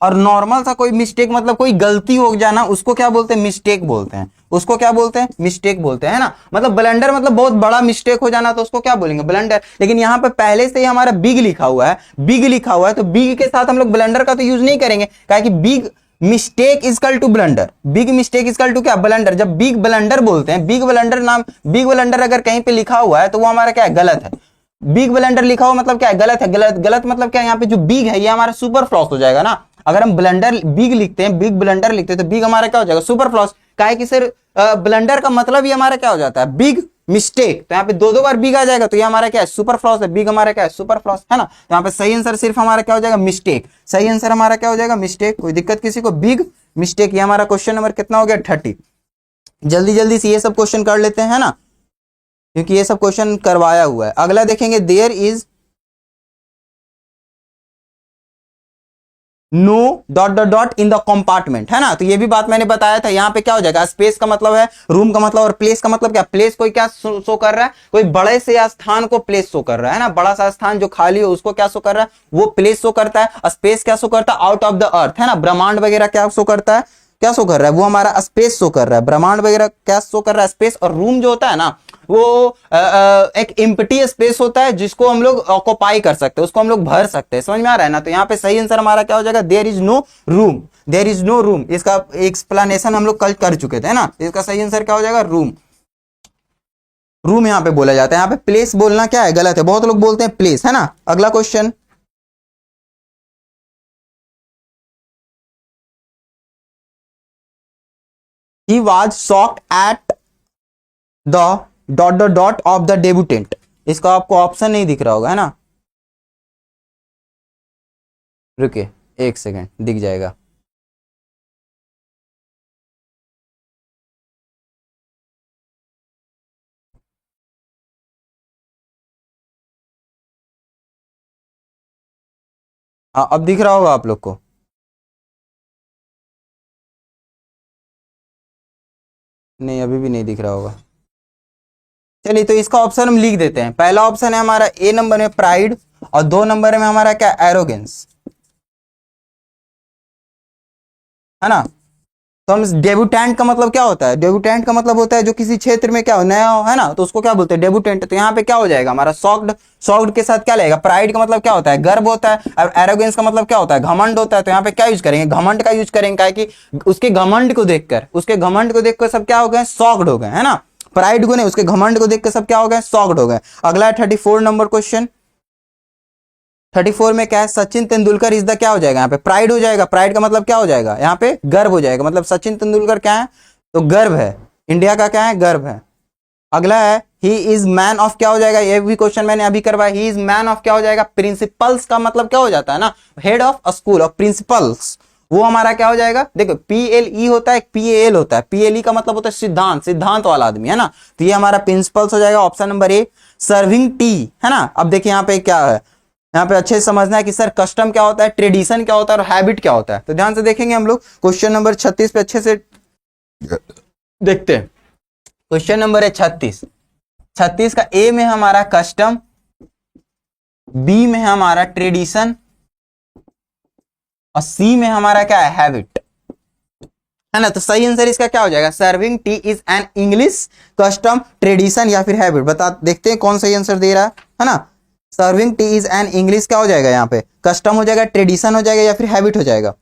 और नॉर्मल सा कोई मिस्टेक मतलब कोई गलती हो जाना, उसको क्या बोलते हैं, मिस्टेक बोलते हैं। उसको क्या बोलते हैं, मिस्टेक बोलते हैं, है ना। मतलब ब्लंडर मतलब बहुत बड़ा मिस्टेक हो जाना, तो उसको क्या बोलेंगे, ब्लंडर। लेकिन यहाँ पे पहले से ही हमारा बिग लिखा हुआ है, बिग लिखा हुआ है, तो बिग के साथ हम लोग ब्लंडर का तो यूज नहीं करेंगे, कि big mistake is equal to blunder. Big mistake is equal to क्या, ब्लंडर। जब बिग ब्लंडर बोलते हैं, बिग ब्लंडर नाम, बिग ब्लंडर अगर कहीं पे लिखा हुआ है तो वो हमारा क्या है, गलत है। बिग ब्लंडर लिखा हुआ मतलब क्या है, गलत है। गलत गलत मतलब क्या है, यहाँ पे जो बिग है ये हमारा सुपर फ्लॉस हो जाएगा ना। अगर हम ब्लंडर बिग लिखते हैं, बिग ब्लंडर लिखते हैं, तो बिग हमारा क्या हो जाएगा, सुपर फ्लॉस। काहे कि सर ब्लंडर का मतलब ही हमारा क्या हो जाता है, बिग मिस्टेक। तो यहाँ पे दो दो बार बिग आ जाएगा, तो ये हमारा क्या है, सुपर फ्लॉस है। बिग हमारा क्या है, सुपर फ्लॉस, है ना। तो यहाँ पे सही आंसर सिर्फ हमारा क्या हो जाएगा, मिस्टेक। सही आंसर हमारा क्या हो जाएगा, मिस्टेक। कोई दिक्कत किसी को, बिग मिस्टेक। ये हमारा क्वेश्चन नंबर कितना हो गया, 30। जल्दी जल्दी से ये सब क्वेश्चन कर लेते हैं, है ना, क्योंकि ये सब क्वेश्चन करवाया हुआ है। अगला देखेंगे, there is no dot dot dot in the compartment, है ना। तो ये भी बात मैंने बताया था। यहाँ पे क्या हो जाएगा, स्पेस का मतलब है रूम का मतलब, और प्लेस का मतलब क्या, प्लेस कोई क्या शो कर रहा है, कोई बड़े से स्थान को प्लेस शो कर रहा है ना। बड़ा सा स्थान जो खाली हो उसको क्या शो कर रहा है, वो प्लेस शो करता है। स्पेस क्या शो करता है, आउट ऑफ द अर्थ, है ना। ब्रह्मांड वगैरह क्या शो करता है, क्या शो कर रहा है, वो हमारा स्पेस शो कर रहा है। ब्रह्मांड वगैरह क्या शो कर रहा है, स्पेस। और रूम जो होता है ना, वो एक एम्प्टी स्पेस होता है जिसको हम लोग ऑक्यूपाई कर सकते हैं, उसको हम लोग भर सकते हैं। समझ में आ रहा है ना। तो यहाँ पे सही आंसर हमारा क्या हो जाएगा, there is no room. There is no room, इसका एक्सप्लेनेशन हम लोग कल कर चुके थे, है ना। इसका सही आंसर क्या हो जाएगा, रूम। रूम यहाँ पे बोला जाता है, यहाँ पे प्लेस बोलना क्या है, गलत है, बहुत लोग बोलते हैं प्लेस, है ना। अगला question, he was shocked at the dot the dot of the debutante. इसका आपको ऑप्शन नहीं दिख रहा होगा, है ना, रुकिए एक सेकेंड, दिख जाएगा। हाँ अब दिख रहा होगा आप लोग को। नहीं अभी भी नहीं दिख रहा होगा। चलिए तो इसका ऑप्शन हम लिख देते हैं। पहला ऑप्शन है हमारा ए नंबर में प्राइड, और 2 नंबर में हमारा क्या, एरोगेंस, है ना। तो हम डेब्यूटेंट का मतलब क्या होता है, डेब्यूटेंट का मतलब होता है जो किसी क्षेत्र में क्या हो, नया हो, है ना, तो उसको क्या बोलते हैं, डेब्यूटेंट। तो यहाँ पे क्या हो जाएगा हमारा शॉक्ड, शॉक्ड के साथ क्या लगेगा, प्राइड का मतलब क्या होता है, गर्व होता है, और एरोगेंस का मतलब क्या होता है, घमंड होता है। तो यहाँ पे क्या यूज करेंगे, घमंड का यूज करेंगे, क्या कि उसके घमंड को देखकर, उसके घमंड को देखकर सब क्या हो गए, शॉक्ड हो गए, है ना। प्राइड को नहीं, उसके घमंड को देखकर सब क्या हो गए, शॉक्ड हो गए। अगला है 34 नंबर क्वेश्चन। 34 में क्या है, सचिन तेंदुलकर इज द, क्या हो जाएगा यहाँ पे, प्राइड हो जाएगा। प्राइड का मतलब क्या हो जाएगा, यहाँ पे गर्व हो जाएगा, मतलब सचिन तेंदुलकर क्या है, तो गर्व है, इंडिया का क्या है, गर्व है। अगला है ही इज मैन ऑफ, क्या हो जाएगा, ये भी क्वेश्चन मैंने अभी करवाया, ही इज मैन ऑफ क्या हो जाएगा, प्रिंसिपल्स का मतलब क्या हो जाता है ना, head of school of principles, वो हमारा क्या हो जाएगा, देखो PLE होता है, PAL होता है, PLE का मतलब होता है सिद्धांत, सिद्धांत वाला आदमी, है ना। तो ये हमारा प्रिंसिपल्स हो जाएगा, option number A. Serving T, है ना। अब देखिए यहाँ पे क्या है, यहाँ पे अच्छे से समझना है कि सर कस्टम क्या होता है, ट्रेडिशन क्या होता है, और हैबिट क्या होता है। तो ध्यान से देखेंगे हम लोग क्वेश्चन नंबर 36 पे अच्छे से देखते हैं। क्वेश्चन नंबर है 36। 36 का ए में हमारा कस्टम, बी में हमारा ट्रेडिशन, और सी में हमारा क्या है, हैबिट, है ना। तो सही आंसर इसका क्या हो जाएगा, serving T is an English custom, tradition या फिर हैबिट। बता देखते हैं कौन सही आंसर दे रहा है ना। Serving T is an English क्या हो जाएगा, यहाँ पे कस्टम हो जाएगा, ट्रेडिशन हो जाएगा, या फिर हैबिट हो जाएगा।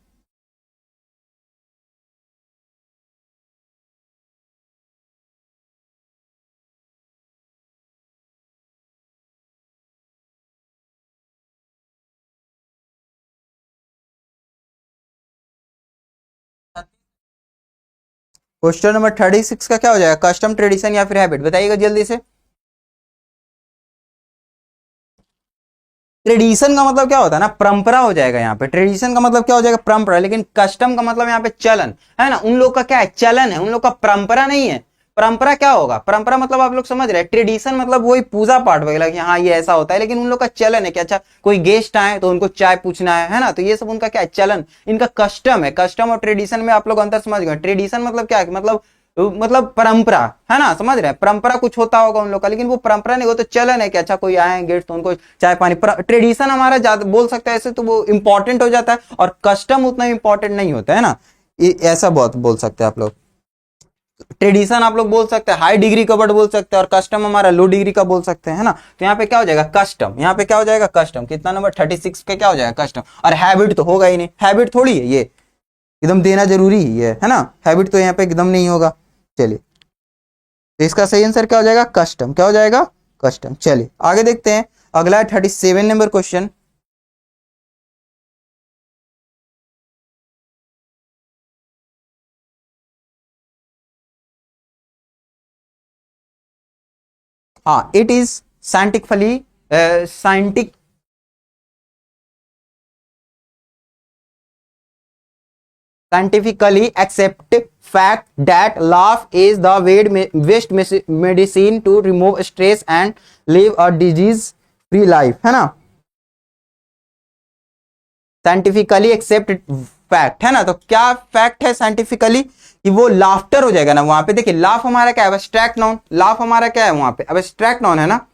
क्वेश्चन नंबर 36 का क्या हो जाएगा, कस्टम, ट्रेडिशन या फिर हैबिट, बताइएगा जल्दी से। ट्रेडिशन का मतलब क्या होता है ना, परंपरा हो जाएगा यहाँ पे। ट्रेडिशन का मतलब क्या हो जाएगा, परंपरा। लेकिन कस्टम का मतलब यहाँ पे चलन, है ना। उन लोग का क्या है, चलन है, उन लोग का परंपरा नहीं है। परंपरा क्या होगा, परंपरा मतलब आप लोग समझ रहे हैं। ट्रेडिशन मतलब वही पूजा पाठ वगैरह कि हाँ ये ऐसा होता है, लेकिन उन लोग का चलन है कि अच्छा कोई गेस्ट आए तो उनको चाय पूछना है ना। तो ये सब उनका क्या है, चलन। इनका कस्टम है। कस्टम और ट्रेडिशन में आप लोग अंतर समझ गए। ट्रेडिशन मतलब क्या है, मतलब परंपरा, है ना, समझ रहे हैं। परंपरा कुछ होता होगा उन लोग का, लेकिन वो परंपरा नहीं, वो तो चलन है कि अच्छा कोई आए गेट तो उनको चाय पानी। ट्रेडिशन हमारा ज्यादा बोल सकते हैं ऐसे, तो वो इंपॉर्टेंट हो जाता है, और कस्टम उतना इंपॉर्टेंट नहीं होता है ना। ऐसा बहुत बोल सकते हैं आप लोग। ट्रेडिशन आप लोग बोल सकते हैं हाई डिग्री का वर्ड बोल सकते हैं, और कस्टम हमारा लो डिग्री का बोल सकते हैं, है ना। तो यहाँ पे क्या हो जाएगा, कस्टम। यहाँ पे क्या हो जाएगा, कस्टम। कितना नंबर 36 पे क्या हो जाएगा, कस्टम। और हैबिट तो होगा ही नहीं, हैबिट थोड़ी है ये, एकदम देना जरूरी ही है ना। हैबिट तो यहाँ पे एकदम नहीं होगा। चलिए तो इसका सही आंसर क्या हो जाएगा, कस्टम। क्या हो जाएगा, कस्टम। चलिए आगे देखते हैं। अगला है 37 नंबर क्वेश्चन। हाँ it is scientifically scientifically accept fact that laugh is the best medicine to remove stress and live a disease free life, है ना। साइंटिफिकली एक्सेप्ट फैक्ट, है ना। तो क्या फैक्ट है साइंटिफिकली, कि वो लाफ्टर हो जाएगा ना वहां पे। देखिए लाफ हमारा क्या है, एब्स्ट्रैक्ट नाउन। लाफ हमारा क्या है वहां पे, एब्स्ट्रैक्ट नाउन है ना।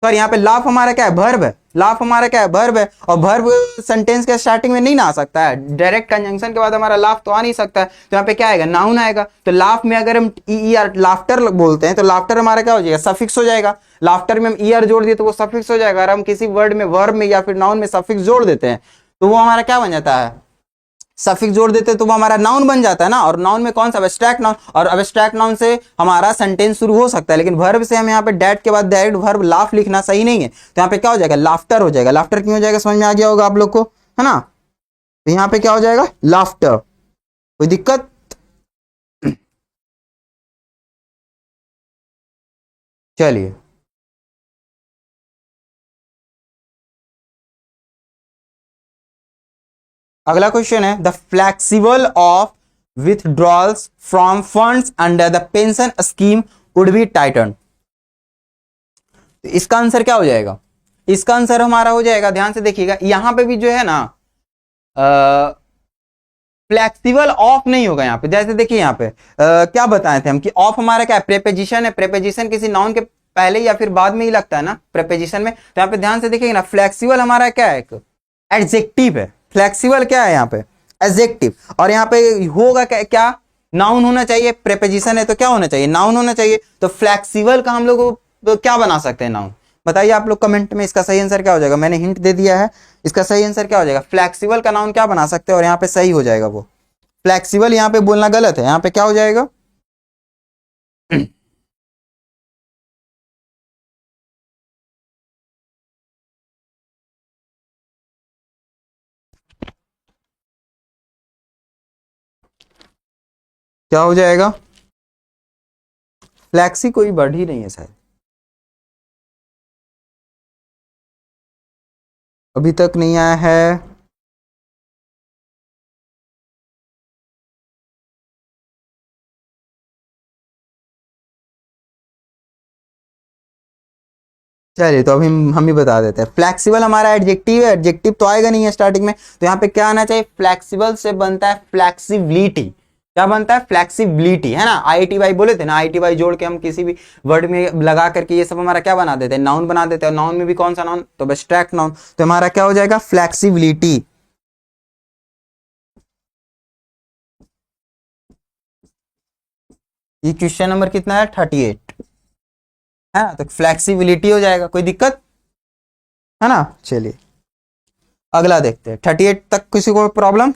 सर यहाँ पे लाफ हमारा क्या है, वर्ब है। लाफ हमारा क्या है, वर्ब है। और वर्ब सेंटेंस के स्टार्टिंग में नहीं ना आ सकता है, डायरेक्ट कंजंक्शन के बाद हमारा लाफ तो आ नहीं सकता है। तो यहाँ पे क्या आएगा, नाउन आएगा। तो लाफ में अगर हम ईआर लाफ्टर बोलते हैं, तो लाफ्टर हमारा क्या हो जाएगा, सफिक्स हो जाएगा। लाफ्टर में हम ईआर जोड़ दिए तो वो सफिक्स हो जाएगा। और हम किसी वर्ड में, वर्ब में या फिर नाउन में सफिक्स जोड़ देते हैं तो वो हमारा क्या बन जाता है, सफिक्स जोड़ देते तो वो हमारा नाउन बन जाता है ना, और नाउन में कौन सा, एब्स्ट्रैक्ट नाउन, और एब्स्ट्रैक्ट नाउन से हमारा सेंटेंस शुरू हो सकता है, लेकिन वर्ब से हम यहाँ पे डैट के बाद डायरेक्ट वर्ब लाफ लिखना सही नहीं है, तो यहाँ पे क्या हो जाएगा, लाफ्टर हो जाएगा। लाफ्टर क्यों हो जाएगा, समझ में आ गया होगा आप लोग को, है ना। तो यहाँ पे क्या हो जाएगा, लाफ्टर। कोई दिक्कत, चलिए अगला क्वेश्चन है, the flexible of withdrawals from funds under the pension scheme would be tighten. इसका आंसर क्या हो जाएगा, इसका आंसर हमारा हो जाएगा, ध्यान से देखिएगा, यहां पे भी जो है ना फ्लेक्सिबल ऑफ नहीं होगा यहाँ पे। जैसे देखिए यहाँ पे क्या बताए थे हम कि ऑफ हमारा क्या है, प्रेपोजिशन है। प्रेपोजिशन किसी नाउन के पहले या फिर बाद में ही लगता है ना प्रेपोजिशन में। तो यहाँ पे ध्यान से देखिएगा ना, फ्लेक्सिबल हमारा क्या है, एक एडजेक्टिव है। फ्लेक्सिबल क्या है यहाँ पे, एडजेक्टिव। और यहाँ पे होगा क्या, नाउन होना चाहिए। प्रेपोजिशन है तो क्या होना चाहिए, नाउन होना चाहिए। तो फ्लेक्सिबल का हम लोग क्या बना सकते हैं, नाउन। बताइए आप लोग कमेंट में, इसका सही आंसर क्या हो जाएगा। मैंने हिंट दे दिया है, इसका सही आंसर क्या हो जाएगा, फ्लेक्सिबल का नाउन क्या बना सकते हैं, और यहाँ पे सही हो जाएगा वो। फ्लेक्सिबल यहाँ पे बोलना गलत है, यहाँ पे क्या हो जाएगा क्या हो जाएगा, फ्लैक्सी कोई वर्ड ही नहीं है शायद, अभी तक नहीं आया है। चलिए तो अभी हम ही बता देते हैं। फ्लेक्सिबल हमारा एडजेक्टिव है, एडजेक्टिव तो आएगा नहीं है स्टार्टिंग में, तो यहाँ पे क्या आना चाहिए, फ्लेक्सिबल से बनता है फ्लेक्सिबिलिटी। क्या बनता है, फ्लेक्सिबिलिटी, है ना। आईटी वाई बोले थे ना, आईटी वाई जोड़ के हम किसी भी वर्ड में लगा करके ये सब हमारा क्या बना देते हैं, नाउन बना देते हैं। नाउन में भी कौन सा नाउन, तो एब्स्ट्रैक्ट नाउन। तो हमारा क्या हो जाएगा, फ्लेक्सिबिलिटी। ये क्वेश्चन नंबर कितना है, 38, है ना। तो फ्लेक्सिबिलिटी हो जाएगा, कोई दिक्कत है ना। चलिए अगला देखते हैं, 38 तक किसी को प्रॉब्लम,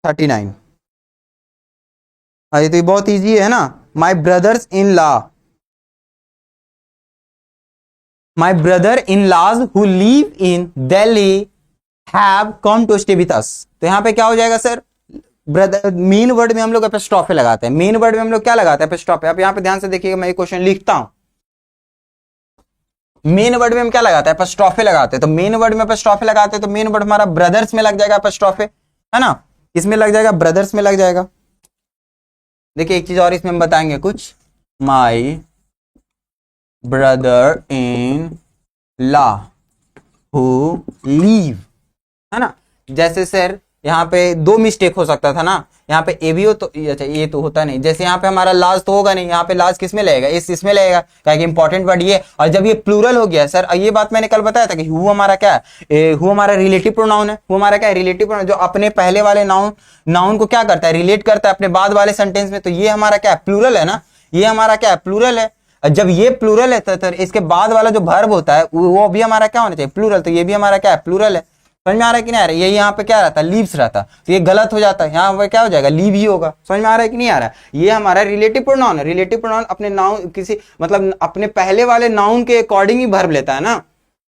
39। अरे तो ये बहुत इजी है ना। My brothers in law, my brother in laws who live in Delhi have come to stay with us. तो यहाँ पे क्या हो जाएगा सर, ब्रदर, मेन वर्ड में हम लोग एपोस्ट्रोफे लगाते हैं। मेन वर्ड में हम लोग क्या लगाते हैं, एपोस्ट्रोफे। अब यहाँ पे ध्यान से देखिएगा, मैं ये क्वेश्चन लिखता हूं। मेन वर्ड में हम क्या लगाते हैं, एपोस्ट्रोफे लगाते हैं। तो मेन वर्ड में एपोस्ट्रोफे लगाते हैं, तो मेन वर्ड हमारा ब्रदर्स में लग जाएगा एपोस्ट्रोफे, है ना। इसमें लग जाएगा, ब्रदर्स में लग जाएगा। देखिए एक चीज और इसमें हम बताएंगे कुछ, माई brother in law who leave, है ना। जैसे सर यहाँ पे दो मिस्टेक हो सकता था ना, यहाँ पे ए भी हो तो अच्छा ये तो होता नहीं। जैसे यहाँ पे हमारा लाज तो होगा नहीं, यहाँ पे लाज किस में लगेगा, इसमें लगेगा, क्या कि इंपॉर्टेंट वर्ड ये। और जब ये प्लूरल हो गया सर, ये बात मैंने कल बताया था कि हु हमारा क्या है, हु हमारा रिलेटिव प्रोनाउन है। हु हमारा क्या है, रिलेटिव प्रोनाउन, जो अपने पहले वाले नाउन को क्या करता है, रिलेट करता है अपने बाद वाले सेंटेंस में। तो ये हमारा क्या है, प्लूरल है ना, ये हमारा क्या है, प्लूरल है। जब ये प्लूरल है तो इसके बाद वाला जो वर्ब होता है वो भी हमारा क्या होना चाहिए, प्लूरल। तो ये भी हमारा क्या है, प्लूरल है। समझ में आ रहा है कि नहीं आ रहा है, ये यहाँ पे क्या रहता है, लीव्स रहता, तो ये गलत हो जाता है, यहाँ पे क्या हो जाएगा, लीव ही होगा। समझ में आ रहा है कि नहीं आ रहा है। ये हमारा रिलेटिव प्रोनाउन है। रिलेटिव प्रोनाउन अपने नाउन किसी मतलब अपने पहले वाले नाउन के अकॉर्डिंग ही वर्ब लेता है ना,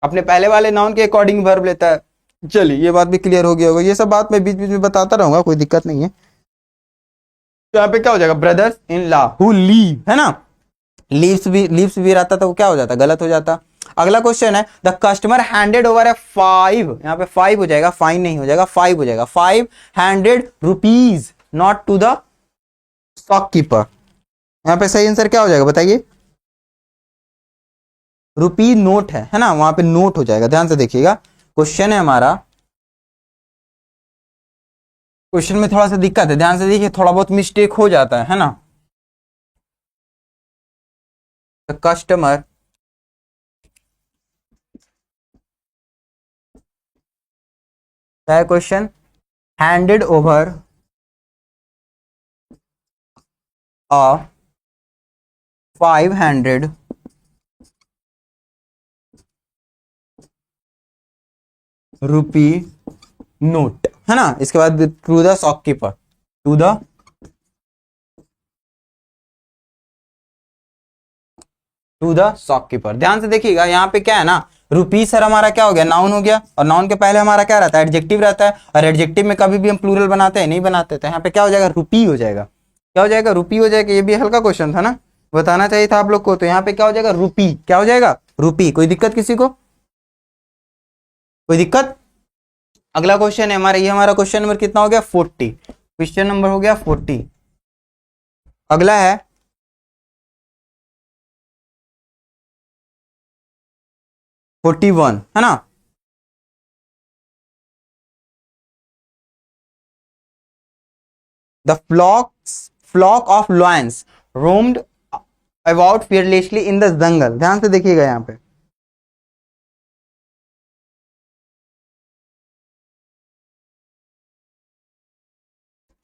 अपने पहले वाले नाउन के अकॉर्डिंग वर्ब लेता है। चलिए ये बात भी क्लियर हो गया होगा, ये सब बात मैं बीच बीच में बताता रहूंगा, कोई दिक्कत नहीं है। तो यहाँ पे क्या हो जाएगा, brothers in law who leave, है ना। लीव्स भी रहता तो वो क्या हो जाता, गलत हो जाता। अगला क्वेश्चन है, द कस्टमर हैंडेड ओवर है 5, यहाँ पे 5 हो जाएगा, फाइन नहीं हो जाएगा, 5 हो जाएगा, 500 rupees note to the shopkeeper. यहाँ पे सही आंसर क्या हो जाएगा बताइए, रुपी नोट है ना, वहां पे नोट हो जाएगा। ध्यान से देखिएगा, क्वेश्चन है हमारा, क्वेश्चन में थोड़ा सा दिक्कत है, ध्यान से देखिए, थोड़ा बहुत मिस्टेक हो जाता है ना। द कस्टमर क्या है question, handed over a 500 rupee note. है ना। इसके बाद to the shopkeeper, to the shopkeeper. ध्यान से देखिएगा यहाँ पे क्या है ना, रुपी सर हमारा क्या हो गया, नाउन हो गया, और नाउन के पहले हमारा क्या रहता है, एडजेक्टिव रहता है, और एडजेक्टिव में कभी भी हम प्लूरल बनाते हैं नहीं बनाते, तो यहाँ पे क्या हो जाएगा, रुपी हो जाएगा। क्या हो जाएगा, रुपी हो जाएगा। ये भी हल्का क्वेश्चन था ना, बताना चाहिए था आप लोग को। तो यहाँ पे क्या हो जाएगा, रुपी। क्या हो जाएगा, रुपी। कोई दिक्कत किसी को, कोई दिक्कत। अगला क्वेश्चन है हमारा, ये हमारा क्वेश्चन नंबर कितना हो गया, 40। क्वेश्चन नंबर हो गया 40। अगला है 41, है ना। The flock of lions roamed about fearlessly in the jungle. ध्यान से देखिएगा यहाँ पे,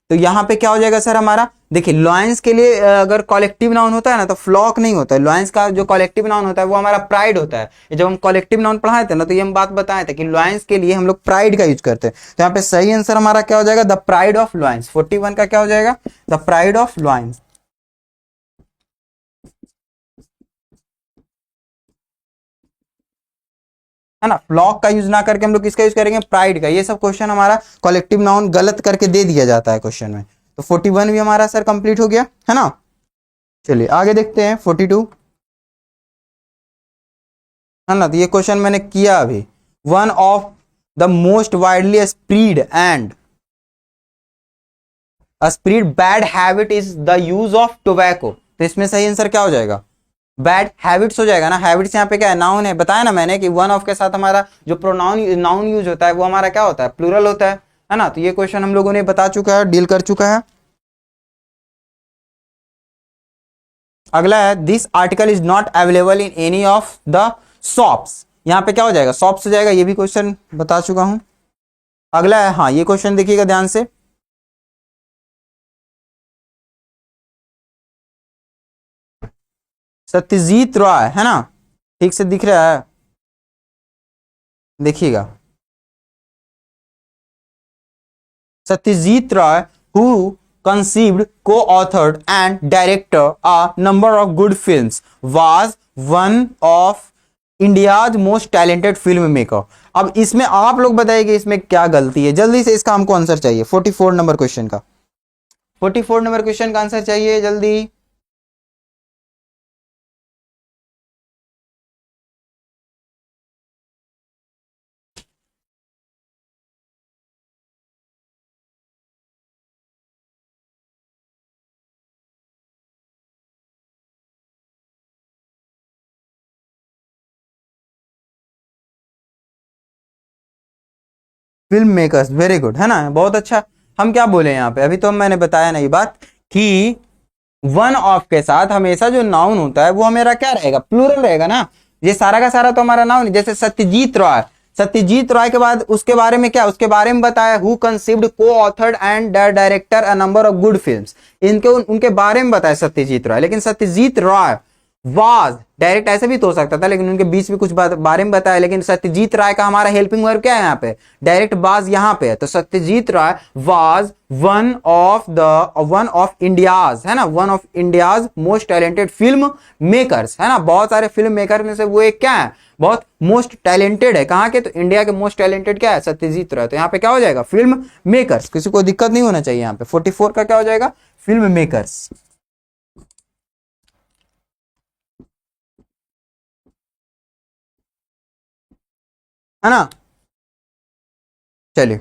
तो यहाँ पे क्या हो जाएगा सर हमारा, देखिए लॉयंस के लिए अगर कॉलेक्टिव नाउन होता है ना तो फ्लॉक नहीं होता है। लॉयंस का जो कॉलेक्टिव नाउन होता है वो हमारा प्राइड होता है। जब हम कॉलेक्टिव नाउन पढ़ाए थे ना तो ये हम बात बताए थे कि लॉयंस के लिए हम लोग प्राइड का यूज करते हैं। तो यहाँ पे सही आंसर हमारा क्या हो जाएगा, द प्राइड ऑफ लॉयंस। 41 का क्या हो जाएगा, द प्राइड ऑफ लॉयंस, है ना। फ्लॉक का यूज ना करके हम लोग किसका यूज करेंगे, प्राइड का। ये सब क्वेश्चन हमारा कॉलेक्टिव नाउन गलत करके दे दिया जाता है क्वेश्चन में। तो 41 भी हमारा सर कंप्लीट हो गया, है ना। चलिए आगे देखते हैं 42, है ना। तो ये क्वेश्चन मैंने किया अभी। One of the most widely spread and spread bad habit is the use of tobacco. तो इसमें सही आंसर क्या हो जाएगा, बैड हैबिट्स हो जाएगा ना। हैबिट्स यहाँ पे क्या है, नाउन है। बताया ना मैंने कि वन ऑफ के साथ हमारा जो प्रोनाउन नाउन यूज होता है वो हमारा क्या होता है, प्लूरल होता है ना। तो ये क्वेश्चन हम लोगों ने बता चुका है, डील कर चुका है। अगला है this article is not available in any of the shops. यहाँ पे क्या हो जाएगा, शॉप्स हो जाएगा। ये भी क्वेश्चन बता चुका हूं। अगला है, हाँ ये क्वेश्चन देखिएगा ध्यान से, सत्यजीत रॉय, है ना। ठीक से दिख रहा है, देखिएगा। Satyajit Roy who conceived, co-authored and directed a number of good films was one of India's most talented filmmaker। अब इसमें आप लोग बताइए इसमें क्या गलती है, जल्दी से इसका हमको आंसर चाहिए। 44 नंबर क्वेश्चन का, 44 नंबर क्वेश्चन का आंसर चाहिए जल्दी। फिल्म मेकर्स, वेरी गुड, है ना, बहुत अच्छा। हम क्या बोले यहाँ पे, अभी तो मैंने बताया ना ये बात कि वन ऑफ के साथ हमेशा जो नाउन होता है वो हमारा क्या रहेगा, प्लूरल रहेगा ना। ये सारा का सारा तो हमारा नाउन, जैसे सत्यजीत रॉय, सत्यजीत रॉय के बाद उसके बारे में क्या, उसके बारे में बताया हु कंसीव्ड, को authored and director a number of good films. इनके उनके बारे में बताया सत्यजीत रॉय। लेकिन सत्यजीत रॉय वाज, डायरेक्ट ऐसे भी तो हो सकता था, लेकिन उनके बीच में कुछ बारे में बताया। लेकिन सत्यजीत राय का हमारा हेल्पिंग वर्ब क्या है यहाँ पे, डायरेक्ट वाज यहाँ पे है। तो सत्यजीत राय वाज वन ऑफ इंडियाज, है ना, one of India's most talented film makers, है ना। बहुत सारे फिल्म मेकर में से वो एक क्या है, बहुत मोस्ट टैलेंटेड है। कहाँ के, तो इंडिया के मोस्ट टैलेंटेड क्या है, सत्यजीत राय। तो यहाँ पे क्या हो जाएगा, फिल्म मेकर्स। किसी को दिक्कत नहीं होना चाहिए यहाँ पे। 44 का क्या हो जाएगा, फिल्म मेकर्स, है ना। चलिए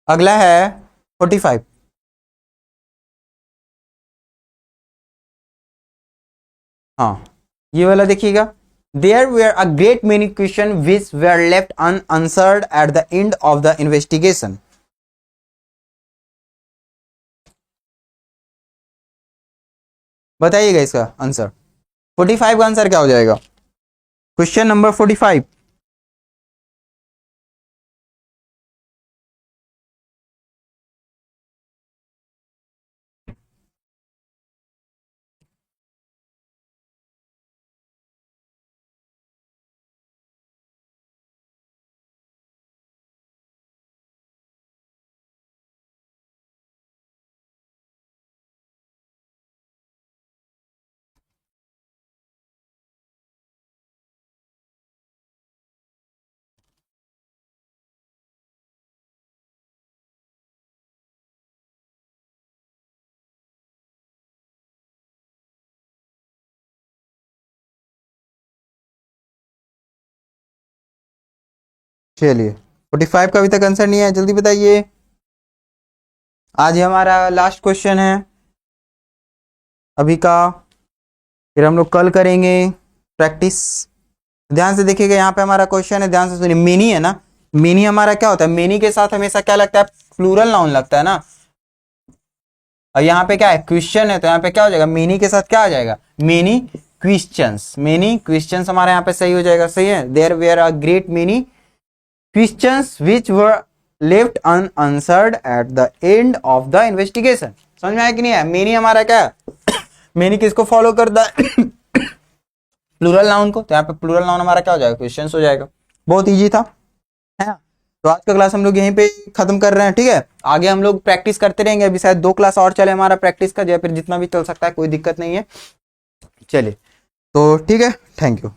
अगला है 45। हाँ ये वाला देखिएगा, there were a great many question which were left unanswered at the end of the investigation. बताइएगा इसका आंसर। 45 का आंसर क्या हो जाएगा, क्वेश्चन नंबर 45। चलिए 45 का अभी तक आंसर नहीं है, जल्दी बताइए। आज ये हमारा लास्ट क्वेश्चन है अभी का, फिर हम लोग कल करेंगे प्रैक्टिस। ध्यान से देखिएगा, यहाँ पे हमारा क्वेश्चन है, ध्यान से सुनिए। मेनी है ना, मेनी हमारा क्या होता है, मेनी के साथ हमेशा क्या लगता है, प्लूरल नाउन लगता है ना। और यहाँ पे क्या है, क्वेश्चन है, तो यहाँ पे क्या हो जाएगा, मेनी के साथ क्या आ जाएगा, मेनी क्वेश्चंस। मेनी क्वेश्चंस हमारे यहाँ पे सही हो जाएगा, सही है। There were a great many questions which were left unanswered at the end of the investigation. समझ में आया कि नहीं है। मेनी हमारा क्या है, मेनी किसको फॉलो करता है, प्लूरल नाउन को। तो यहाँ पे प्लूरल नाउन हमारा क्या हो जाएगा, क्वेश्चंस हो जाएगा। बहुत इजी था, है ना। तो आज का क्लास हम लोग यहीं पे खत्म कर रहे हैं, ठीक है। आगे हम लोग प्रैक्टिस करते रहेंगे, अभी शायद 2 क्लास और चले हमारा प्रैक्टिस का, या फिर जितना भी चल सकता है, कोई दिक्कत नहीं है। चलिए तो ठीक है, थैंक यू।